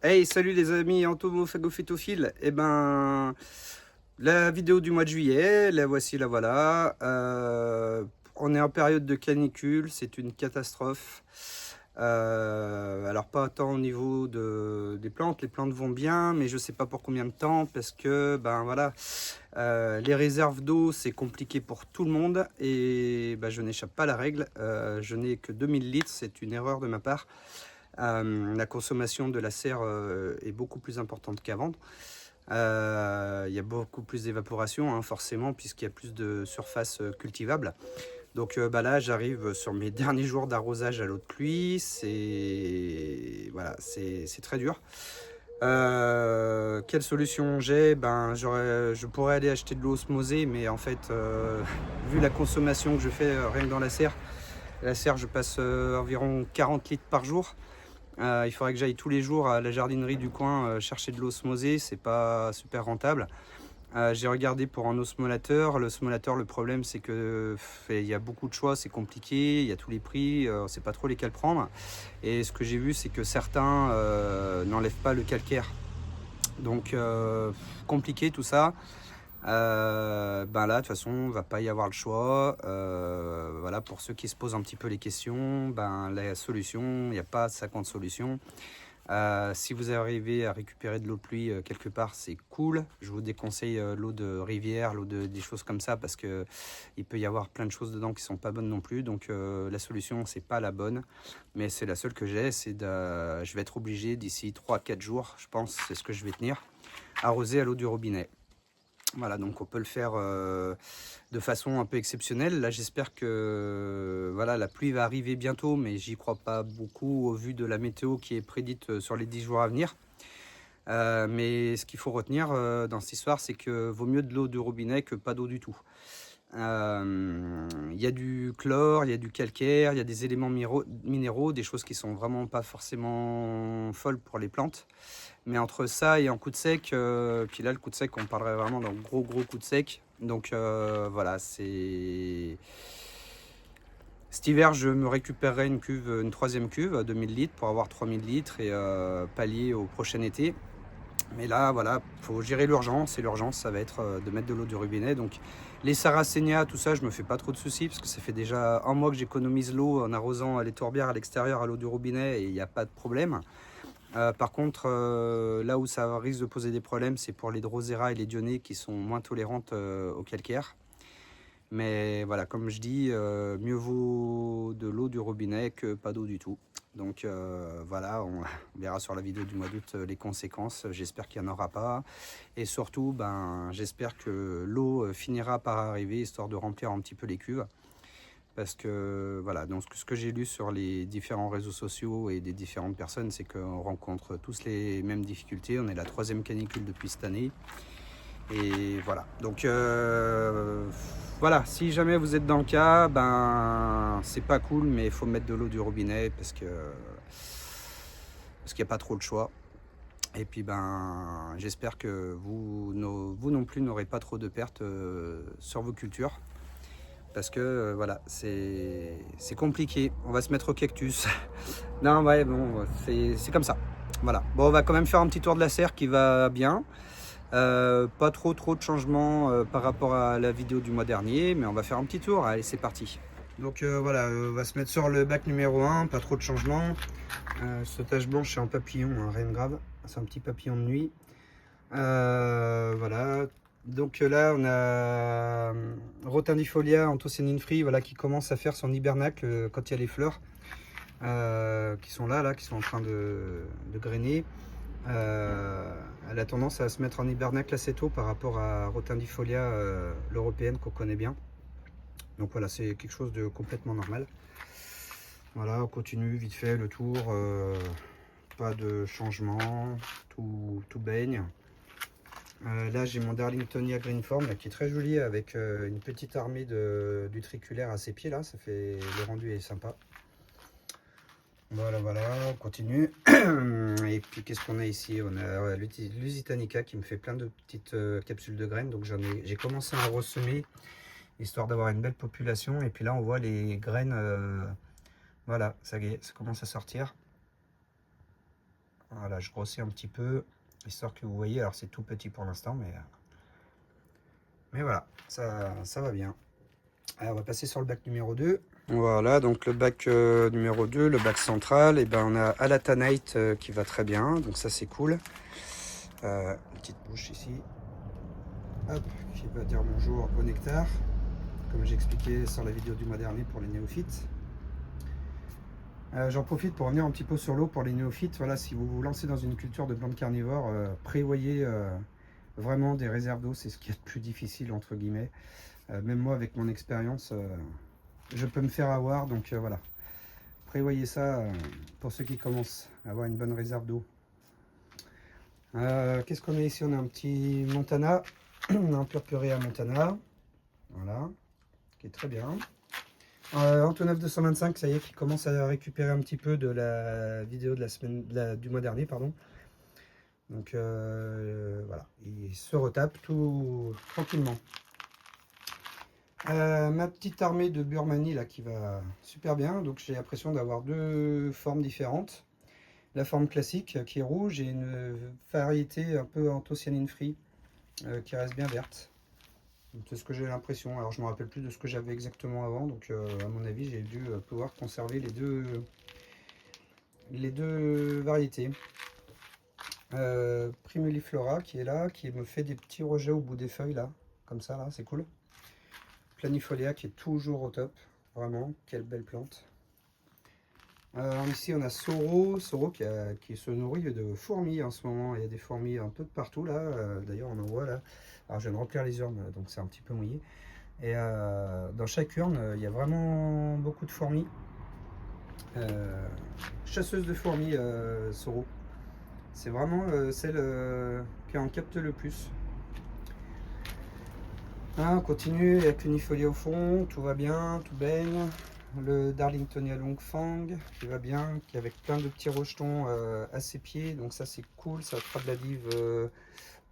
Hey, salut les amis entomophagophitophiles. Eh ben, la vidéo du mois de juillet, la voici, la voilà. On est en période de canicule, c'est une catastrophe. Alors pas tant au niveau des plantes, les plantes vont bien, mais je sais pas pour combien de temps, parce que ben voilà, les réserves d'eau c'est compliqué pour tout le monde et ben, je n'échappe pas à la règle. Je n'ai que 2000 litres, c'est une erreur de ma part. La consommation de la serre est beaucoup plus importante qu'avant. Il y a beaucoup plus d'évaporation, hein, forcément, puisqu'il y a plus de surface cultivable. Donc bah là, j'arrive sur mes derniers jours d'arrosage à l'eau de pluie. Voilà, c'est très dur. Quelle solution j'ai? Ben, je pourrais aller acheter de l'eau osmosée, mais en fait, vu la consommation que je fais rien que dans la serre, je passe environ 40 litres par jour. Il faudrait que j'aille tous les jours à la jardinerie du coin chercher de l'osmosée, c'est pas super rentable. J'ai regardé pour un osmolateur. L'osmolateur, le problème c'est que il y a beaucoup de choix, c'est compliqué, il y a tous les prix, on sait pas trop lesquels prendre. Et ce que j'ai vu, c'est que certains n'enlèvent pas le calcaire. Donc compliqué tout ça. Ben là, de toute façon, va pas y avoir le choix. Voilà, pour ceux qui se posent un petit peu les questions, ben la solution, il n'y a pas 50 solutions. Si vous arrivez à récupérer de l'eau de pluie quelque part, c'est cool. Je vous déconseille l'eau de rivière, des choses comme ça, parce que il peut y avoir plein de choses dedans qui sont pas bonnes non plus. Donc la solution, c'est pas la bonne, mais c'est la seule que j'ai. Je vais être obligé d'ici 3-4 jours, je pense, c'est ce que je vais tenir, arroser à l'eau du robinet. Voilà, donc on peut le faire de façon un peu exceptionnelle. Là, j'espère que voilà, la pluie va arriver bientôt, mais j'y crois pas beaucoup au vu de la météo qui est prédite sur les 10 jours à venir. Mais ce qu'il faut retenir dans cette histoire, c'est que vaut mieux de l'eau de robinet que pas d'eau du tout. Il y a du chlore, il y a du calcaire, il y a des éléments minéraux, des choses qui sont vraiment pas forcément folles pour les plantes. Mais entre ça et un coup de sec, puis là le coup de sec, on parlerait vraiment d'un gros coup de sec. Donc voilà, c'est... Cet hiver, je me récupérerai une troisième cuve à 2000 litres pour avoir 3000 litres et pallier au prochain été. Mais là, voilà, faut gérer l'urgence. Et l'urgence, ça va être de mettre de l'eau du robinet. Donc, les sarracénias, tout ça, je me fais pas trop de soucis parce que ça fait déjà un mois que j'économise l'eau en arrosant les tourbières à l'extérieur à l'eau du robinet et il n'y a pas de problème. Par contre, là où ça risque de poser des problèmes, c'est pour les drosera et les dionnées qui sont moins tolérantes au calcaire. Mais voilà, comme je dis, mieux vaut de l'eau du robinet que pas d'eau du tout. Donc voilà, on verra sur la vidéo du mois d'août les conséquences. J'espère qu'il n'y en aura pas. Et surtout, ben, j'espère que l'eau finira par arriver, histoire de remplir un petit peu les cuves. Parce que voilà, donc ce que j'ai lu sur les différents réseaux sociaux et des différentes personnes, c'est qu'on rencontre tous les mêmes difficultés. On est la troisième canicule depuis cette année. Et voilà, donc voilà, si jamais vous êtes dans le cas, ben c'est pas cool, mais il faut mettre de l'eau du robinet parce qu'il n'y a pas trop le choix. Et puis ben j'espère que vous non plus n'aurez pas trop de pertes sur vos cultures. Parce que voilà, c'est compliqué. On va se mettre au cactus. Non, ouais, bon, c'est comme ça. Voilà. Bon, on va quand même faire un petit tour de la serre qui va bien. Pas trop de changements par rapport à la vidéo du mois dernier, mais on va faire un petit tour. Allez, c'est parti. Donc voilà, on va se mettre sur le bac numéro 1, pas trop de changements. Ce tache blanche, c'est un papillon, hein, rien de grave. C'est un petit papillon de nuit. Voilà. Donc là, on a Rotundifolia anthocyninifri, voilà, qui commence à faire son hibernacle quand il y a les fleurs qui sont là, qui sont en train de grainer. Elle a tendance à se mettre en hibernacle assez tôt par rapport à Rotundifolia l'européenne qu'on connaît bien. Donc voilà, c'est quelque chose de complètement normal. Voilà, on continue vite fait le tour. Pas de changement, tout baigne. Là j'ai mon Darlingtonia Greenform là, qui est très joli avec une petite armée d'utriculaires à ses pieds là, ça fait le rendu est sympa. Voilà, on continue. Et puis qu'est-ce qu'on a ici? On a l'Usitanica qui me fait plein de petites capsules de graines, donc j'ai commencé à ressemer histoire d'avoir une belle population. Et puis là on voit les graines, voilà, ça y est, ça commence à sortir. Voilà, je grossis un petit peu, histoire que vous voyez. Alors c'est tout petit pour l'instant, mais voilà, ça va bien. Alors on va passer sur le bac numéro 2. Voilà, donc le bac numéro 2, le bac central, et ben on a Alatanite qui va très bien, donc ça c'est cool. Une petite bouche ici, hop, qui va dire bonjour au nectar, comme j'ai expliqué sur la vidéo du mois dernier pour les néophytes. J'en profite pour revenir un petit peu sur l'eau pour les néophytes. Voilà, si vous vous lancez dans une culture de plantes carnivores, prévoyez vraiment des réserves d'eau, c'est ce qui est le plus difficile entre guillemets. Même moi avec mon expérience, je peux me faire avoir, donc voilà. Prévoyez ça pour ceux qui commencent à avoir une bonne réserve d'eau. Qu'est-ce qu'on a ici? On a un petit Montana, un purpuré à Montana, voilà, qui est très bien. Antonov 225, ça y est, qui commence à récupérer un petit peu de la vidéo de la semaine, du mois dernier, pardon. Donc voilà, il se retape tout tranquillement. Ma petite armée de Burmanie là qui va super bien, donc j'ai l'impression d'avoir deux formes différentes. La forme classique qui est rouge et une variété un peu anthocyanine free qui reste bien verte. C'est ce que j'ai l'impression. Alors je ne me rappelle plus de ce que j'avais exactement avant, donc à mon avis j'ai dû pouvoir conserver les deux variétés. Primuliflora qui est là, qui me fait des petits rejets au bout des feuilles là, comme ça là, c'est cool. Planifolia qui est toujours au top, vraiment, quelle belle plante. Ici on a Soro qui se nourrit de fourmis en ce moment. Il y a des fourmis un peu de partout là, d'ailleurs on en voit là. Alors je viens de remplir les urnes donc c'est un petit peu mouillé. Et dans chaque urne il y a vraiment beaucoup de fourmis. Chasseuse de fourmis Soro. C'est vraiment celle qui en capte le plus. On continue avec l'Unifolia au fond, tout va bien, tout baigne. Le Darlingtonia Longfang qui va bien, qui est avec plein de petits rejetons à ses pieds, donc ça c'est cool, ça fera de la live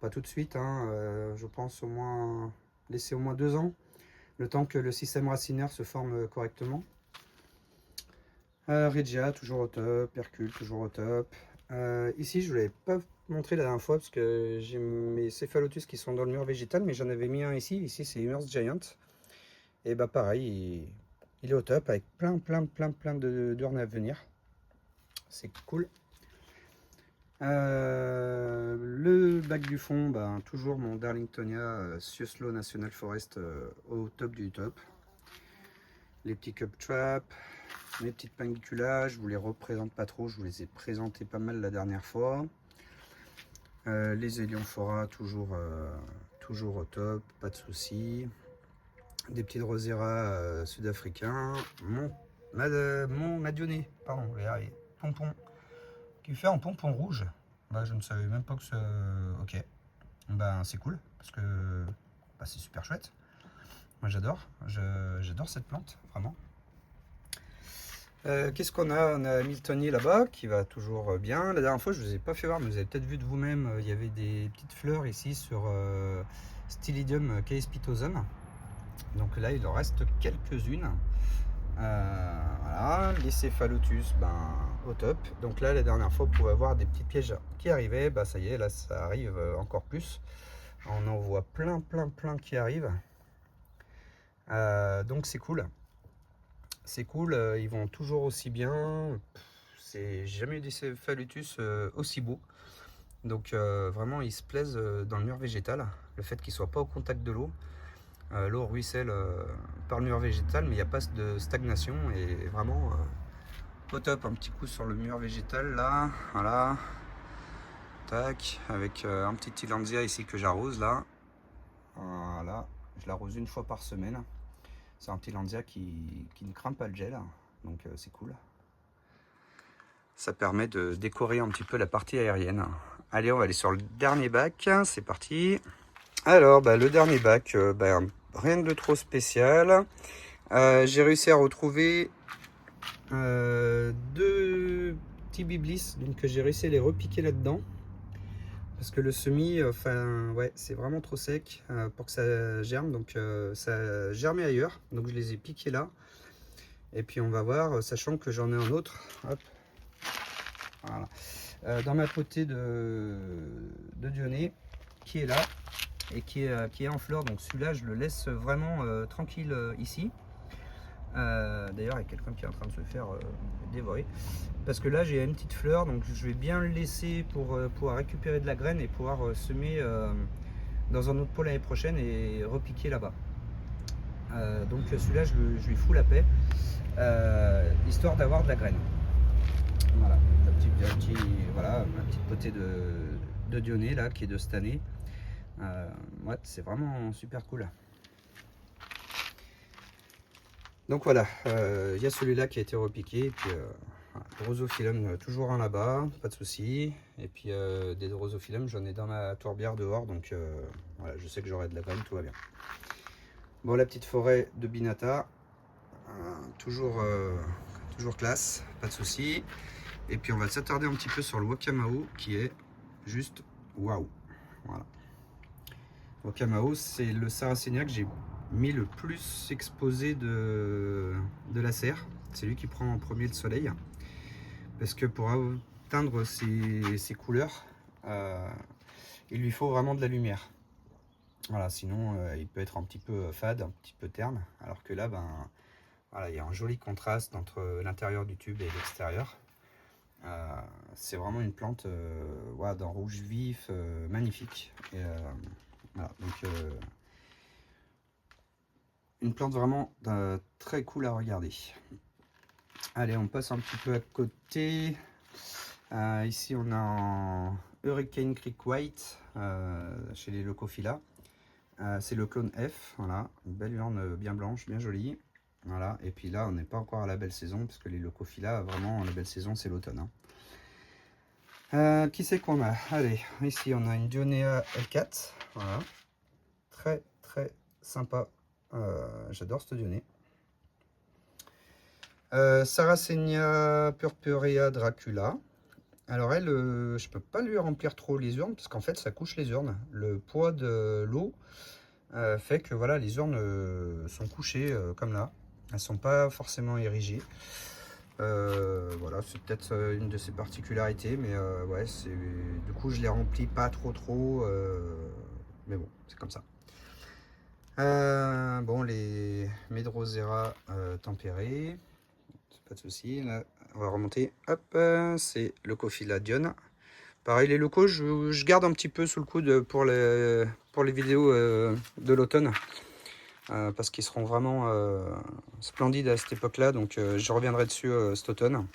pas tout de suite, hein, je pense au moins laisser au moins 2 ans, le temps que le système racinaire se forme correctement. Regia toujours au top, Hercule toujours au top. Ici je ne l'avais pas montré la dernière fois parce que j'ai mes Cephalotus qui sont dans le mur végétal, mais j'en avais mis un ici c'est Immerse Giant, et bah pareil, il est au top avec plein d'urnes à venir. C'est cool. Le bac du fond, ben, toujours mon Darlingtonia Ciuslo National Forest au top du top. Les petits cup traps, mes petites panniculas, je vous les représente pas trop, je vous les ai présentés pas mal la dernière fois. Les Elionphora toujours au top, pas de soucis. Des petits Drosera sud-africains, mon Madionné, pardon, pompon, qui fait un pompon rouge. Bah, je ne savais même pas que ça. Ok, ben c'est cool parce que bah, c'est super chouette. Moi j'adore, j'adore cette plante, vraiment. Qu'est-ce qu'on a? On a Miltonie là-bas qui va toujours bien. La dernière fois je ne vous ai pas fait voir, mais vous avez peut-être vu de vous-même, il y avait des petites fleurs ici sur Stylidium caespitosum. Donc là il en reste quelques-unes. Voilà, les Cephalotus au top. Donc là la dernière fois vous pouvez avoir des petits pièges qui arrivaient, bah ça y est, là ça arrive encore plus. On en voit plein qui arrivent. Donc c'est cool. C'est cool, ils vont toujours aussi bien. J'ai jamais eu des Cephalotus aussi beaux. Donc vraiment ils se plaisent dans le mur végétal. Le fait qu'ils ne soient pas au contact de l'eau. L'eau ruisselle par le mur végétal, mais il n'y a pas de stagnation et vraiment au top. Un petit coup sur le mur végétal là, voilà, tac, avec un petit Tillandsia ici que j'arrose là, voilà, je l'arrose une fois par semaine. C'est un Tillandsia qui ne craint pas le gel, donc c'est cool. Ça permet de décorer un petit peu la partie aérienne. Allez, on va aller sur le dernier bac, c'est parti. Alors, le dernier bac, rien de trop spécial. J'ai réussi à retrouver 2 petits biblis, donc j'ai réussi à les repiquer là-dedans. Parce que le semis, ouais, c'est vraiment trop sec pour que ça germe, donc ça a germé ailleurs. Donc je les ai piqués là. Et puis on va voir, sachant que j'en ai un autre. Hop. Voilà. dans ma potée de Dionée qui est là et qui est en fleurs. Donc celui-là, je le laisse vraiment tranquille ici. D'ailleurs, il y a quelqu'un qui est en train de se faire dévorer. Parce que là, j'ai une petite fleur, donc je vais bien le laisser pour pouvoir récupérer de la graine et pouvoir semer dans un autre pot l'année prochaine et repiquer là-bas. Donc celui-là, je lui fous la paix, histoire d'avoir de la graine. Voilà, voilà, ma petite potée de Dionée là, qui est de cette année. Ouais, c'est vraiment super cool. Donc voilà, il y a celui-là qui a été repiqué, et puis Drosophyllum toujours un là-bas, pas de souci. Et puis des Drosophyllum, j'en ai dans ma tourbière dehors, donc voilà, je sais que j'aurai de la graine, tout va bien. Bon, la petite forêt de Binata, toujours classe, pas de souci. Et puis on va s'attarder un petit peu sur le Wakamao, qui est juste waouh. Voilà. Wakamao, c'est le Sarracenia que j'ai mis le plus exposé de la serre. C'est lui qui prend en premier le soleil. Parce que pour atteindre ses couleurs, il lui faut vraiment de la lumière. Voilà, sinon il peut être un petit peu fade, un petit peu terne. Alors que là, ben, voilà, il y a un joli contraste entre l'intérieur du tube et l'extérieur. C'est vraiment une plante voilà, d'un rouge vif, magnifique. Et, voilà, donc une plante vraiment très cool à regarder. Allez, on passe un petit peu à côté. Ici, on a un Hurricane Creek White chez les Leucophila. C'est le clone F, voilà, une belle urne bien blanche, bien jolie. Voilà, et puis là, on n'est pas encore à la belle saison, parce que les Leucophila, vraiment, la belle saison, c'est l'automne. Hein. Qui c'est qu'on a? Allez, ici, on a une Dionea L4, voilà, très très sympa. J'adore cette Dionée. Sarracenia Purpurea Dracula. Alors elle, je peux pas lui remplir trop les urnes parce qu'en fait ça couche les urnes. Le poids de l'eau fait que voilà, les urnes sont couchées comme là. Elles sont pas forcément érigées. Voilà, c'est peut-être une de ses particularités, mais ouais, du coup je les remplis pas trop. Mais bon, c'est comme ça. Bon, les Medrosera tempérés, pas de souci. Là, on va remonter. Hop, c'est Leucophila Dione. Pareil, les locaux, je garde un petit peu sous le coude pour les vidéos de l'automne. Parce qu'ils seront vraiment splendides à cette époque-là. Donc je reviendrai dessus cet automne.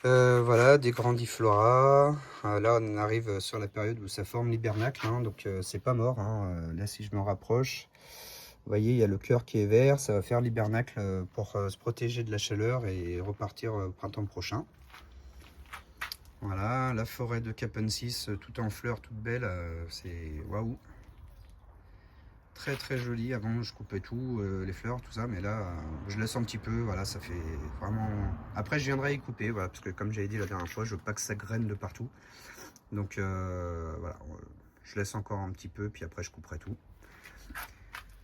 Voilà, des grandiflora. Là, on arrive sur la période où ça forme l'hibernacle. Hein, donc c'est pas mort. Hein. Là, si je me rapproche, vous voyez, il y a le cœur qui est vert. Ça va faire l'hibernacle pour se protéger de la chaleur et repartir au printemps prochain. Voilà, la forêt de Capensis, tout en fleurs, toute belle, c'est waouh. Très très joli. Avant, je coupais tout, les fleurs, tout ça, mais là, je laisse un petit peu. Voilà, ça fait vraiment. Après, je viendrai y couper, voilà, parce que comme j'avais dit la dernière fois, je veux pas que ça graine de partout. Donc voilà, je laisse encore un petit peu, puis après, je couperai tout.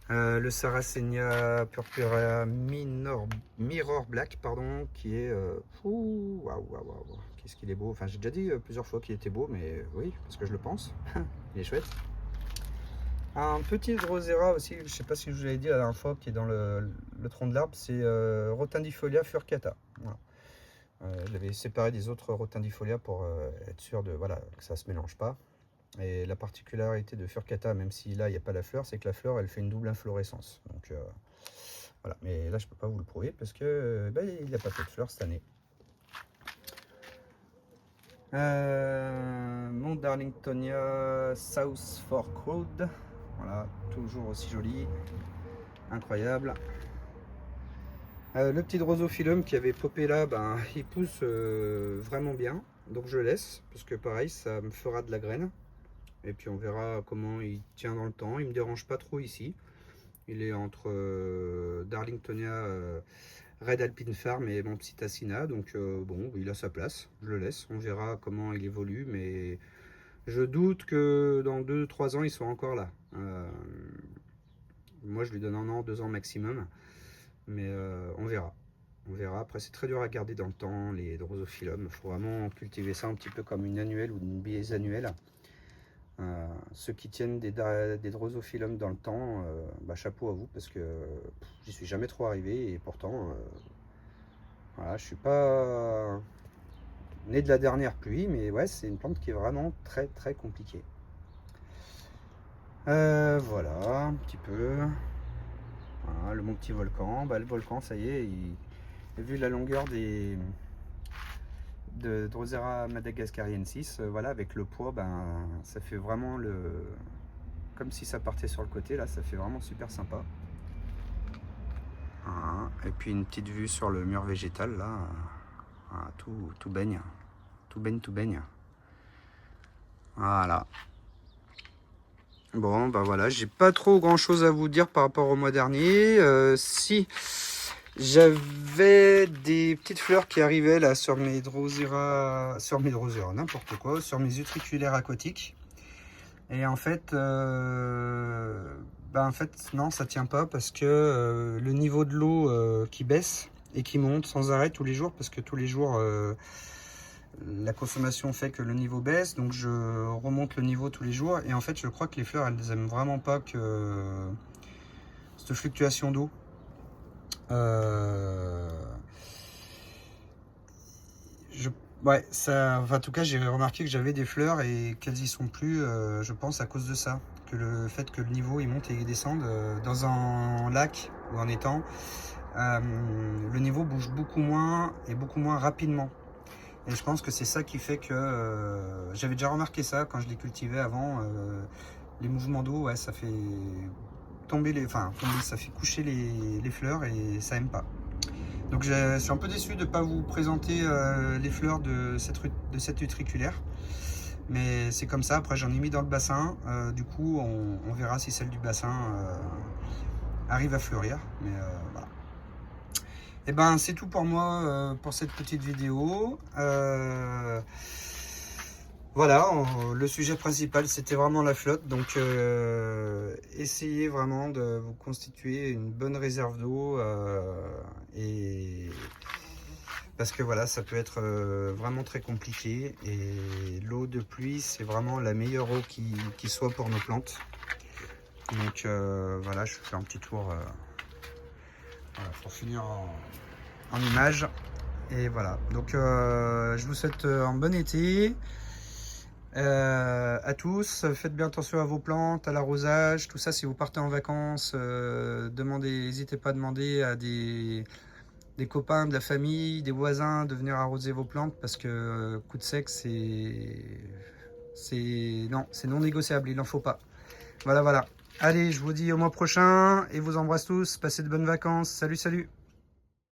Le Sarracenia Purpurea Mirror Black, pardon, qui est waouh. Qu'est-ce qu'il est beau. Enfin, j'ai déjà dit plusieurs fois qu'il était beau, mais oui, parce que je le pense. Il est chouette. Un petit Drosera aussi, je sais pas si je vous l'avais dit la dernière fois, qui est dans le tronc de l'arbre, c'est Rotundifolia furcata. Voilà. Je l'avais séparé des autres Rotundifolia pour être sûr de voilà, que ça se mélange pas. Et la particularité de furcata, même si là il n'y a pas la fleur, c'est que la fleur elle fait une double inflorescence. Donc voilà, mais là je peux pas vous le prouver parce que il n'y a pas fait de fleurs cette année. Mon Darlingtonia South Fork Road, voilà, toujours aussi joli, incroyable. Le petit Drosophyllum qui avait popé là, ben, il pousse vraiment bien, donc je le laisse parce que pareil, ça me fera de la graine. Et puis on verra comment il tient dans le temps. Il me dérange pas trop ici. Il est entre Darlingtonia Red Alpine Farm et mon petit Tassina. Donc bon, il a sa place. Je le laisse. On verra comment il évolue. Mais je doute que dans 2-3 ans, il soit encore là. Moi, je lui donne 1 an, 2 ans maximum. Mais on verra. On verra. Après, c'est très dur à garder dans le temps, les drosophyllum. Il faut vraiment cultiver ça un petit peu comme une annuelle ou une bisannuelle. Ceux qui tiennent des drosophyllum dans le temps, bah, chapeau à vous, parce que j'y suis jamais trop arrivé. Et pourtant, voilà, je suis pas né de la dernière pluie, mais ouais, c'est une plante qui est vraiment très très compliquée. Voilà, un petit peu. Voilà, mon petit volcan. Bah, le volcan, ça y est, vu la longueur de Drosera madagascariensis, voilà, avec le poids, ben, ça fait vraiment comme si ça partait sur le côté, là, ça fait vraiment super sympa. Voilà. Et puis une petite vue sur le mur végétal, là, voilà, tout baigne, tout baigne. Voilà. Bon, bah voilà, j'ai pas trop grand chose à vous dire par rapport au mois dernier. Si j'avais des petites fleurs qui arrivaient là sur mes drosera, n'importe quoi, sur mes utriculaires aquatiques. Et en fait, non, ça tient pas parce que le niveau de l'eau qui baisse et qui monte sans arrêt tous les jours, parce que tous les jours la consommation fait que le niveau baisse, donc je remonte le niveau tous les jours. Et en fait, je crois que les fleurs, elles aiment vraiment pas que cette fluctuation d'eau. Ouais, ça, enfin, en tout cas, j'ai remarqué que j'avais des fleurs et qu'elles y sont plus, je pense, à cause de ça. Que le fait que le niveau il monte et il descende dans un lac ou un étang, le niveau bouge beaucoup moins et beaucoup moins rapidement. Et je pense que c'est ça qui fait que j'avais déjà remarqué ça quand je les cultivais avant. Les mouvements d'eau, ouais, ça fait tomber ça fait coucher les fleurs et ça aime pas. Donc je suis un peu déçu de ne pas vous présenter les fleurs de cette utriculaire. Mais c'est comme ça, après j'en ai mis dans le bassin. Du coup on verra si celle du bassin arrive à fleurir. Mais voilà. Et ben c'est tout pour moi pour cette petite vidéo. Voilà, le sujet principal c'était vraiment la flotte, donc essayez vraiment de vous constituer une bonne réserve d'eau et parce que voilà, ça peut être vraiment très compliqué et l'eau de pluie c'est vraiment la meilleure eau qui soit pour nos plantes. Donc voilà, je fais un petit tour voilà, pour finir en image et voilà. Donc je vous souhaite un bon été. À tous, faites bien attention à vos plantes, à l'arrosage, tout ça. Si vous partez en vacances, n'hésitez pas à demander à des copains, de la famille, des voisins de venir arroser vos plantes parce que coup de sec, c'est non négociable, il n'en faut pas. Voilà. Allez, je vous dis au mois prochain et vous embrasse tous. Passez de bonnes vacances. Salut.